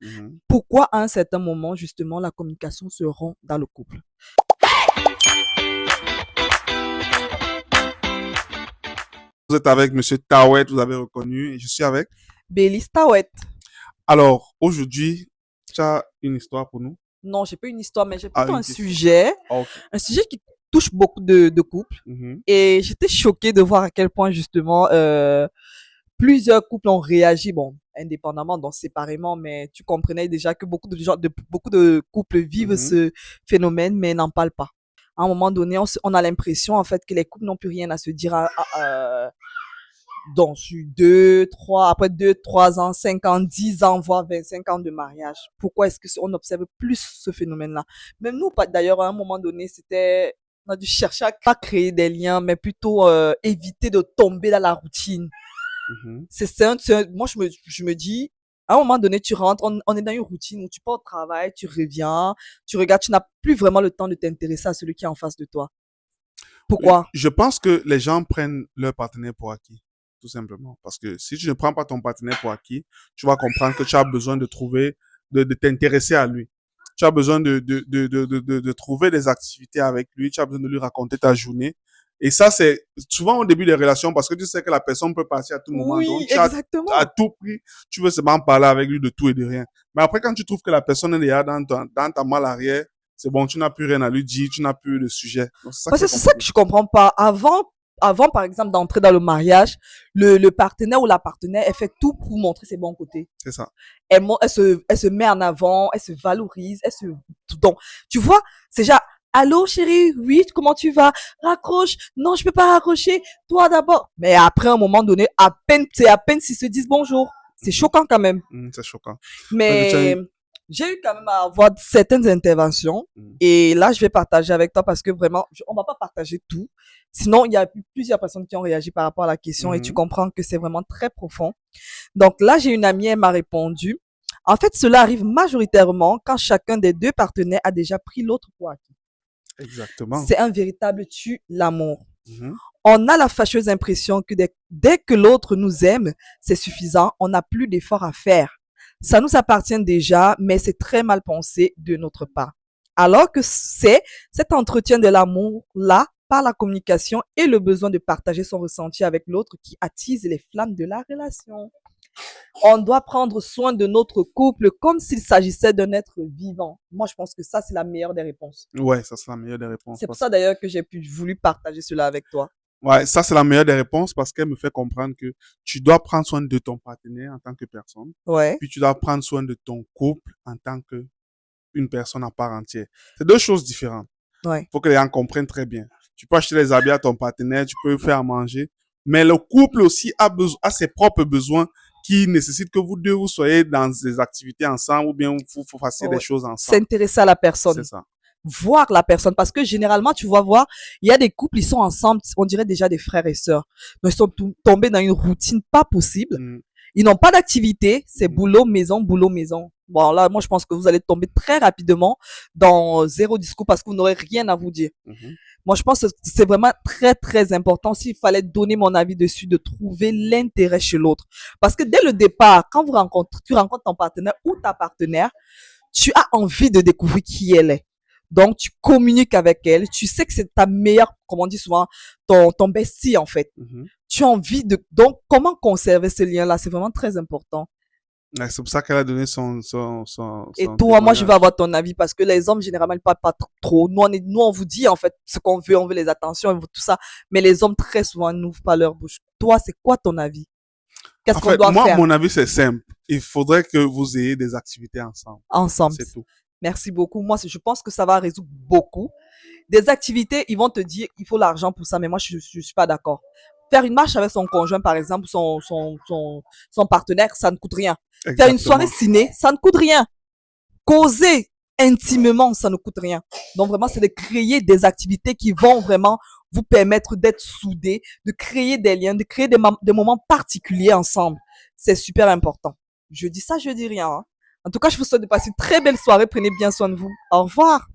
Mhm. Pourquoi à un certain moment, justement, la communication se rompt dans le couple? Vous êtes avec Monsieur Tawet, vous avez reconnu, et je suis avec. Bélis Tawet. Alors, aujourd'hui, tu as une histoire pour nous? Non, j'ai pas une histoire, mais j'ai Ah, plutôt une question. Ah, ok. un sujet qui touche beaucoup de couples. Mhm. Et j'étais choquée de voir à quel point, justement, plusieurs couples ont réagi, bon, indépendamment, donc séparément, mais tu comprenais déjà que beaucoup de couples vivent Mhm. ce phénomène, mais n'en parlent pas. À un moment donné, on a l'impression, en fait, que les couples n'ont plus rien à se dire dans sur après 2, 3 ans, 5 ans, 10 ans, voire 25 ans de mariage. Pourquoi est-ce que on observe plus ce phénomène-là? Même nous, d'ailleurs, à un moment donné, on a dû chercher à pas créer des liens, mais plutôt éviter de tomber dans la routine. Mhm. Moi, je me dis, à un moment donné, tu rentres, on est dans une routine où tu pars au travail, tu reviens, tu regardes, tu n'as plus vraiment le temps de t'intéresser à celui qui est en face de toi. Pourquoi? Je pense que les gens prennent leur partenaire pour acquis, tout simplement. Parce que si tu ne prends pas ton partenaire pour acquis, tu vas comprendre que tu as besoin de trouver, de t'intéresser à lui. Tu as besoin de trouver des activités avec lui. Tu as besoin de lui raconter ta journée. Et ça, c'est souvent au début des relations parce que tu sais que la personne peut partir à tout moment. Donc, Oui, tu as à exactement. tout prix, tu veux seulement parler avec lui de tout et de rien. Mais après, quand tu trouves que la personne est déjà dans ta malle arrière, c'est bon, tu n'as plus rien à lui dire, tu n'as plus de sujet. Donc, c'est ça Parce qui est que c'est ça que compliqué. je comprends pas. Avant, par exemple, d'entrer dans le mariage, le partenaire ou la partenaire, elle fait tout pour montrer ses bons côtés. C'est ça. Elle se met en avant, elle se valorise, donc, tu vois, c'est genre, allô, chérie, oui, comment tu vas? Raccroche. Non, je peux pas raccrocher. Toi d'abord. Mais après, à un moment donné, c'est à peine s'ils se disent bonjour. C'est Mhm. choquant quand même. C'est choquant. Mais tu as Mais eu... j'ai eu quand même à avoir certaines interventions. Mhm. Et là, je vais partager avec toi parce que vraiment, on va pas partager tout. Sinon, il y a plusieurs personnes qui ont réagi par rapport à la question et tu Mhm. comprends que c'est vraiment très profond. Donc là, j'ai une amie, elle m'a répondu. En fait, cela arrive majoritairement quand chacun des deux partenaires a déjà pris l'autre pour acquis. Exactement. C'est un véritable tue l'amour. Mhm. On a la fâcheuse impression que dès que l'autre nous aime, c'est suffisant, on n'a plus d'efforts à faire. Ça nous appartient déjà, mais c'est très mal pensé de notre part. Alors que c'est cet entretien de l'amour-là, par la communication et le besoin de partager son ressenti avec l'autre qui attise les flammes de la relation. On doit prendre soin de notre couple comme s'il s'agissait d'un être vivant. Moi, je pense que ça, c'est la meilleure des réponses. Ouais, ça c'est la meilleure des réponses. C'est pour ça d'ailleurs que j'ai voulu partager cela avec toi. Ouais, ça c'est la meilleure des réponses parce qu'elle me fait comprendre que tu dois prendre soin de ton partenaire en tant que personne, Ouais, puis tu dois prendre soin de ton couple en tant que une personne à part entière. C'est deux choses différentes. ouais. Faut que les gens comprennent très bien. Tu peux acheter les habits à ton partenaire, tu peux faire à manger, mais le couple aussi a ses propres besoins qui nécessitent que vous deux vous soyez dans des activités ensemble ou bien vous fassiez des Ouais. choses ensemble. S'intéresser à la C'est personne. ça. Voir la personne. Parce que généralement, tu vas voir, il y a des couples, ils sont ensemble, on dirait déjà des frères et sœurs. Donc, ils sont tombés dans une routine pas possible. Mm. Ils n'ont pas d'activité, c'est Mhm. boulot, maison, boulot, maison. Bon, là, moi, je pense que vous allez tomber très rapidement dans zéro discours parce que vous n'aurez rien à vous dire. Mhm. Moi, je pense que c'est vraiment très, très important. S'il fallait donner mon avis dessus, de trouver l'intérêt chez l'autre. Parce que dès le départ, quand tu rencontres ton partenaire ou ta partenaire, tu as envie de découvrir qui elle est. Donc, tu communiques avec elle. Tu sais que c'est ta meilleure, comme on dit souvent, ton bestie, en fait. Mhm. Tu as envie donc, comment conserver ce lien-là? C'est vraiment très important. Ouais, c'est pour ça qu'elle a donné Et son toi, moi, je veux témoignage. avoir ton avis parce que les hommes, généralement, ils parlent pas trop. Nous, on vous dit, en fait, ce qu'on veut, on veut les attentions, tout ça. Mais les hommes, très souvent, n'ouvrent pas leur bouche. Toi, c'est quoi ton avis? En Qu'est-ce qu'on fait, doit moi, faire mon avis, c'est simple. Il faudrait que vous ayez des activités ensemble. ensemble? C'est tout. Merci beaucoup. Moi, je pense que ça va résoudre beaucoup. Des activités, ils vont te dire, il faut l'argent pour ça, mais moi, je suis pas d'accord. Faire une marche avec son conjoint, par exemple, son partenaire, ça ne coûte rien. Faire une soirée Exactement. ciné, ça ne coûte rien. Causer intimement, ça ne coûte rien. Donc vraiment, c'est de créer des activités qui vont vraiment vous permettre d'être soudés, de créer des liens, de créer des moments particuliers ensemble. C'est super important. Je dis ça, je dis rien. Hein. En tout cas, je vous souhaite de passer une très belle soirée. Prenez bien soin de vous. Au revoir.